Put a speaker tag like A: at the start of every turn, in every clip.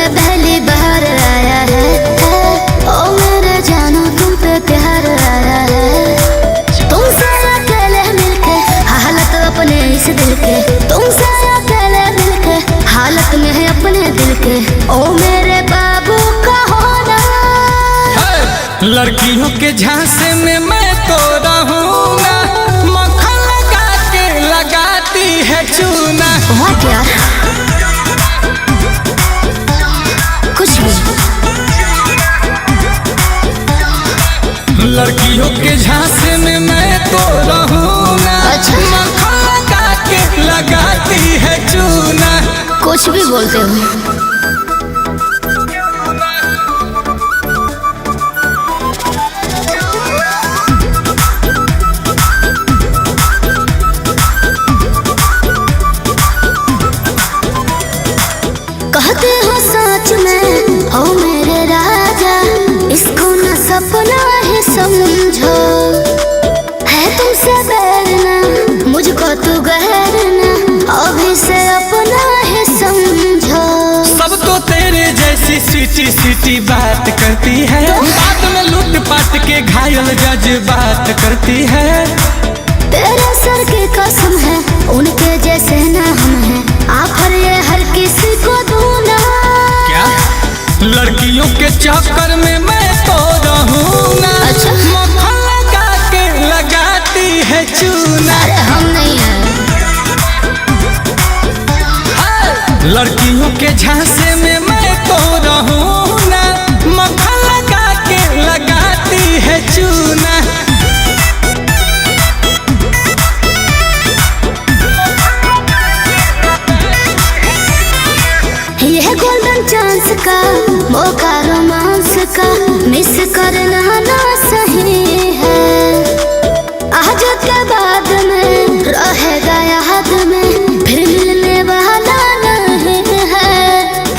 A: से पहली बार आया है। ओ मेरे जानू तुम पे प्यार आया है। तुमसे अकेले मिलके हालत अपने इस दिल के, तुमसे अकेले मिलके हालत में है अपने दिल के। ओ मेरे बाबू का होना,
B: लड़कियों के झांसे में मैं तो रहूंगा, मक्खन लगा के लगाती है चूना।
A: बहुत यार कुछ भी।
B: लड़कियों के झांसे में मैं तो रहूंगा,
A: अच्छा।
B: मक्खन लगा के लगाती है चूना।
A: कुछ भी बोलते हो। कहते हो सच में हो मेरे राजा, इसको न सपना ही समझो। है तुमसे बैरना मुझको तू गहरना, अभी से अपना ही समझो।
B: सब तो तेरे जैसी स्वीटी स्वीटी बात करती है, बाद में लूट पाट के घायल जज्बात करती है।
A: तेरे सर की कसम है उनके जैसे ना हम हैं, आखिर ये हर किसी को दूना।
B: क्या लड़कियों के चक्कर में मैं तो रहूंगा,
A: अच्छा।
B: मक्खन लगा के लगाती है चूना।
A: अरे हम नहीं हैं।
B: लड़कियों के झांसे में मैं तो रहूंगा, मक्खन लगा के लगाती है चूना।
A: यह गोल्डन चांस का मौका रोमांस का मिस करना ना सही है। आज के बाद में रहेगा याद में, फिर मिलने वाला नहीं है।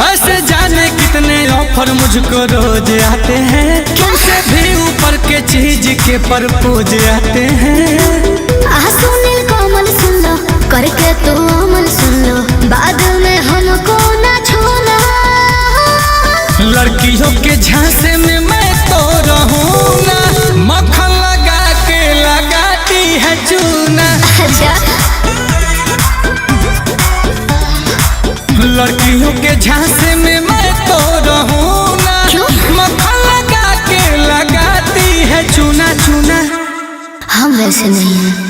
B: ऐसे जाने कितने ऑफर मुझको रोज आते हैं, तुमसे भी ऊपर के चीज के प्रपोज आते हैं।
A: सुनील कोमल सुन लो, करके तो अमल सुन लो, बाद में हमको ना छोड़ना।
B: लड़कियों के झांसे में मैं तो रहूंगा, मक्खन लगा के लगाती है चूना।
A: अच्छा।
B: लड़कियों के झांसे में मैं तो रहूंगा,
A: क्यों?
B: मक्खन लगा के लगाती है चूना चूना।
A: हम वैसे नहीं हैं।